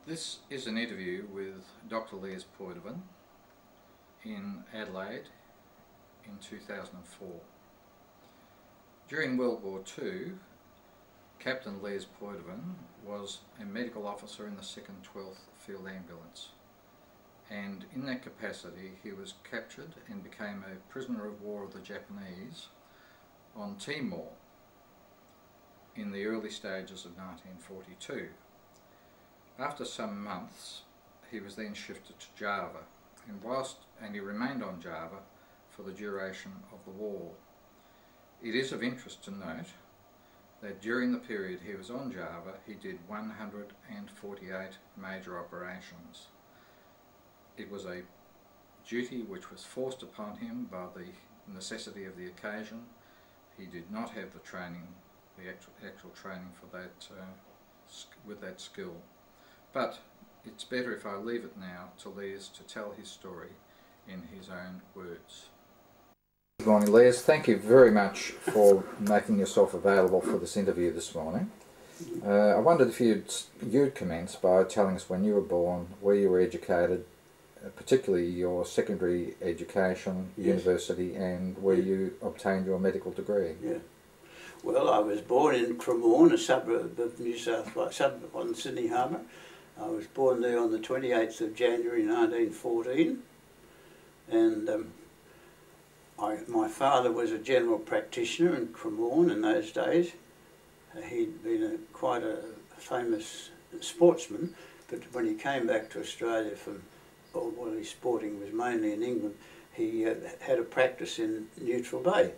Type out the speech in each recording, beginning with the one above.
This is an interview with Dr. Poidevin in Adelaide in 2004. During World War II, Captain Poidevin was a medical officer in the 2nd 12th Field Ambulance, and in that capacity he was captured and became a prisoner of war of the Japanese on Timor in the early stages of 1942. After some months he was then shifted to Java, and he remained on Java for the duration of the war. It is of interest to note that during the period he was on Java he did 148 major operations. It was a duty which was forced upon him by the necessity of the occasion. He did not have the training, the actual training for that, with that skill. But it's better if I leave it now to Les to tell his story in his own words. Good morning, Les. Thank you very much for making yourself available for this interview this morning. I wondered if you'd commence by telling us when you were born, where you were educated, particularly your secondary education, yes, university, and where you obtained your medical degree. Yeah. Well, I was born in Timor, a suburb of New South Wales, suburb on Sydney Harbour. I was born there on the 28th of January 1914, and my father was a general practitioner in Timor in those days. He'd been quite a famous sportsman, but when he came back to Australia from all his sporting was mainly in England, he had a practice in Neutral Bay.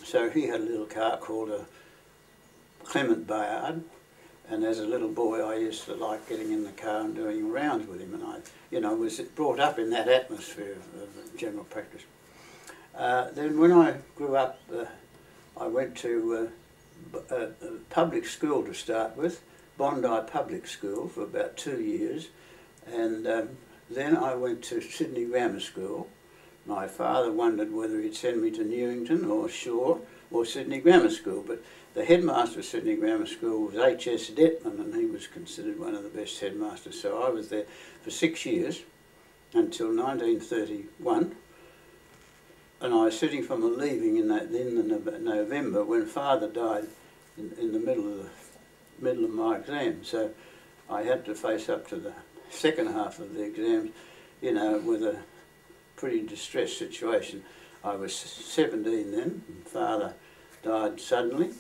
So he had a little car called a Clement Bayard, and as a little boy I used to like getting in the car and doing rounds with him, and I was brought up in that atmosphere of general practice. Then when I grew up, I went to a public school to start with, Bondi Public School, for about 2 years, and then I went to Sydney Grammar School. My father wondered whether he'd send me to Newington or Shore or Sydney Grammar School, but the headmaster of Sydney Grammar School was H.S. Detman, and he was considered one of the best headmasters. So I was there for 6 years until 1931, and I was sitting from a leaving in November when Father died in the middle of my exam. So I had to face up to the second half of the exams, with a pretty distressed situation. I was 17 then, and Father died suddenly.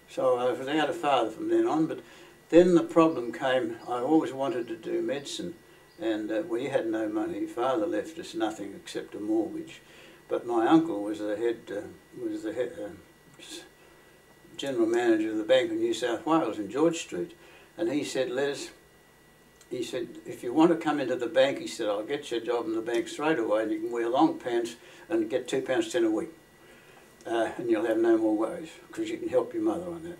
So I was without a father from then on, but then the problem came. I always wanted to do medicine, and we had no money. Father left us nothing except a mortgage, but my uncle was the general manager of the Bank of New South Wales in George Street, and he said, Les, he said, if you want to come into the bank, he said, I'll get you a job in the bank straight away, and you can wear long pants and get £2.10 a week. And you'll have no more worries, because you can help your mother on that.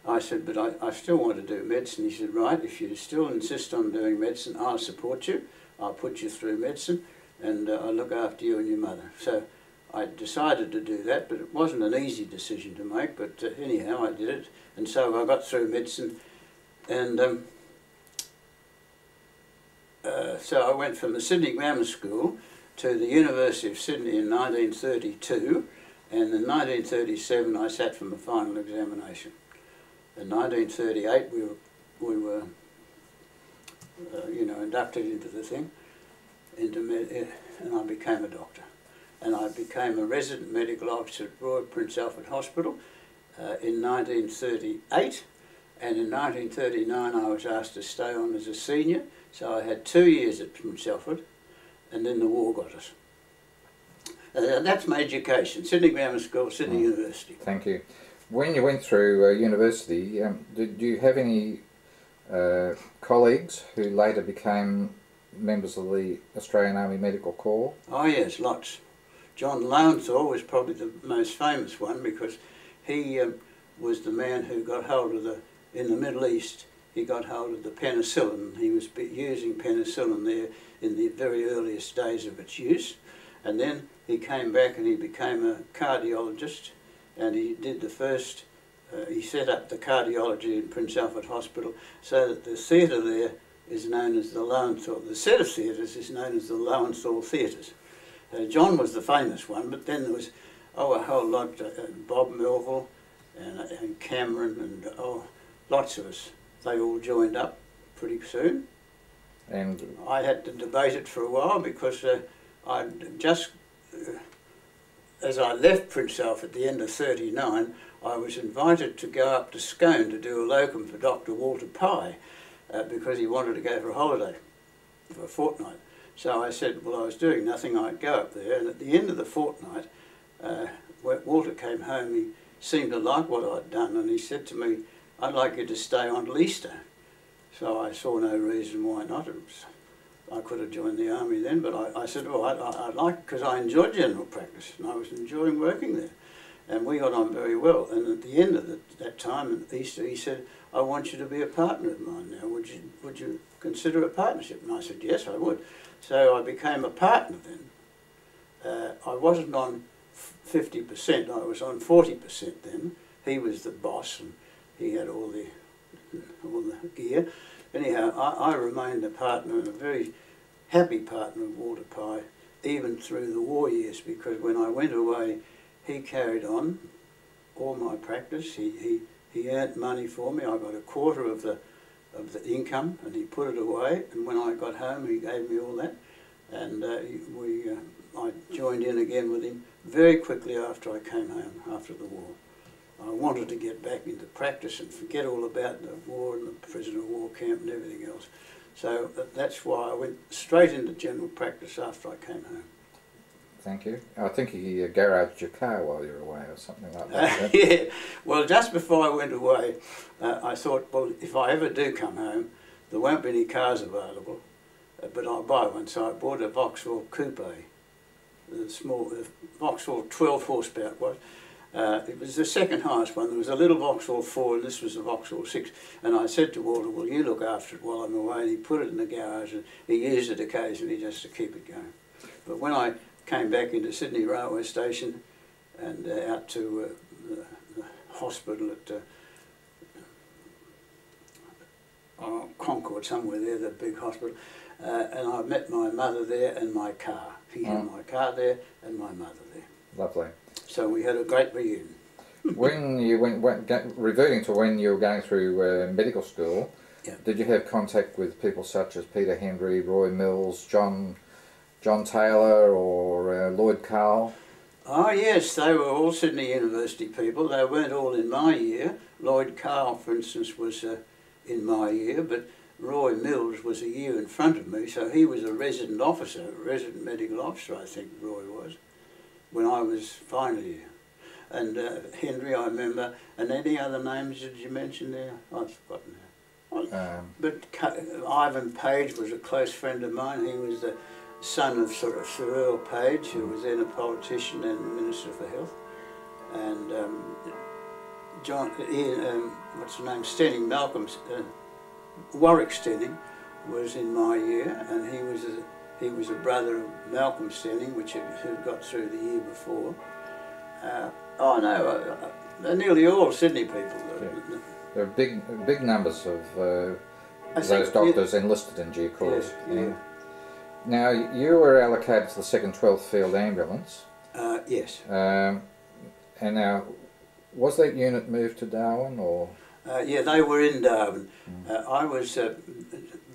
I said, but I still want to do medicine. He said, right, if you still insist on doing medicine, I'll support you. I'll put you through medicine, and I'll look after you and your mother. So I decided to do that, but it wasn't an easy decision to make, but anyhow, I did it. And so I got through medicine, and so I went from the Sydney Grammar School to the University of Sydney in 1932, and in 1937 I sat for my final examination. In 1938 we were inducted into the thing, and I became a doctor. And I became a resident medical officer at Royal Prince Alfred Hospital in 1938, and in 1939 I was asked to stay on as a senior. So I had 2 years at Prince Alfred, and then the war got us. That's my education, Sydney Grammar School, Sydney University. Thank you. When you went through university, did you have any colleagues who later became members of the Australian Army Medical Corps? Oh yes, lots. John Lowenthal was probably the most famous one, because he was the man who got hold of in the Middle East, he got hold of the penicillin. He was using penicillin there in the very earliest days of its use, and then he came back and he became a cardiologist, and he did the first he set up the cardiology in Prince Alfred Hospital so that the theatre there is known as the Lowenthal. The set of theatres is known as the Lowenthal Theatres. John was the famous one, but then there was a whole lot, Bob Melville and Cameron and lots of us. They all joined up pretty soon. And I had to debate it for a while because I'd just, as I left Prince Alfred at the end of '39, I was invited to go up to Scone to do a locum for Dr. Walter Pye because he wanted to go for a holiday for a fortnight. So I said, well, I was doing nothing, I'd go up there. And at the end of the fortnight, Walter came home. He seemed to like what I'd done, and he said to me, I'd like you to stay on till Easter. So I saw no reason why not. I could have joined the army then, but I said, well, I'd like, because I enjoyed general practice, and I was enjoying working there. And we got on very well. And at the end of that time, at Easter, he said, I want you to be a partner of mine now. Would you consider a partnership? And I said, yes, I would. So I became a partner then. I wasn't on 50%, I was on 40% then. He was the boss and he had all the gear. Anyhow, I remained a partner and a very happy partner of Walter Pye, even through the war years, because when I went away, he carried on all my practice. He earned money for me. I got a quarter of the income, and he put it away. And when I got home, he gave me all that, and I joined in again with him very quickly after I came home after the war. I wanted to get back into practice and forget all about the war and the prisoner of war camp and everything else. So that's why I went straight into general practice after I came home. Thank you. I think you garaged your car while you were away or something like that. Yeah. Well, just before I went away, I thought, well, if I ever do come home, there won't be any cars available, but I'll buy one. So I bought a Vauxhall Coupe, the small Vauxhall 12 horsepower it was. It was the second highest one. There was a little Vauxhall 4 and this was a Vauxhall 6. And I said to Walter, well, you look after it while I'm away. And he put it in the garage and he used it occasionally just to keep it going. But when I came back into Sydney Railway Station and out to the hospital at Concord, somewhere there, the big hospital, and I met my mother there and my car. He had my car there and my mother there. Lovely. So we had a great reunion. When you reverting to when you were going through medical school, did you have contact with people such as Peter Hendry, Roy Mills, John Taylor or Lloyd Carl? Oh yes, they were all Sydney University people. They weren't all in my year. Lloyd Carl, for instance, was in my year, but Roy Mills was a year in front of me, so he was a resident officer, a resident medical officer, I think Roy was, when I was final year. And Henry, I remember, and any other names did you mention there? I've forgotten now. But Ivan Page was a close friend of mine. He was the son of sort of Sir Earl Page, who was then a politician and Minister for Health. And what's his name, Stenning, Warwick Stenning was in my year, and he was a brother of Malcolm Stenning, who got through the year before. They're nearly all Sydney people. Yeah. There are big numbers of those doctors enlisted in due course. Yeah. Now, you were allocated to the 2nd 12th Field Ambulance. Yes. And now, was that unit moved to Darwin, or? Yeah, they were in Darwin. I was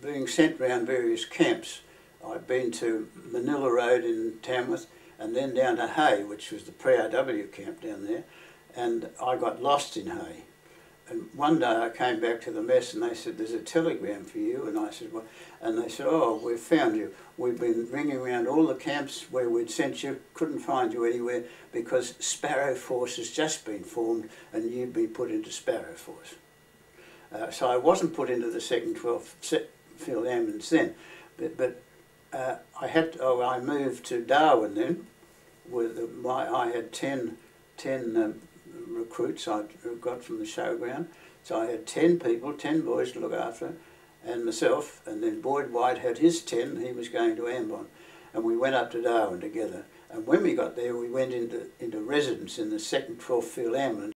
being sent around various camps. I'd been to Manila Road in Tamworth, and then down to Hay, which was the POW camp down there, and I got lost in Hay. And one day I came back to the mess and they said, there's a telegram for you, and I said, well, and they said, oh, we've found you. We've been ringing around all the camps where we'd sent you, couldn't find you anywhere because Sparrow Force has just been formed and you've been put into Sparrow Force. So I wasn't put into the 2nd 12th Field Ambulance then, but I moved to Darwin then. I had 10 recruits I got from the showground, so I had 10 people, 10 boys to look after, and myself, and then Boyd White had his 10, he was going to Ambon, and we went up to Darwin together. And when we got there, we went into residence in the 2nd 12th Field Ambulance,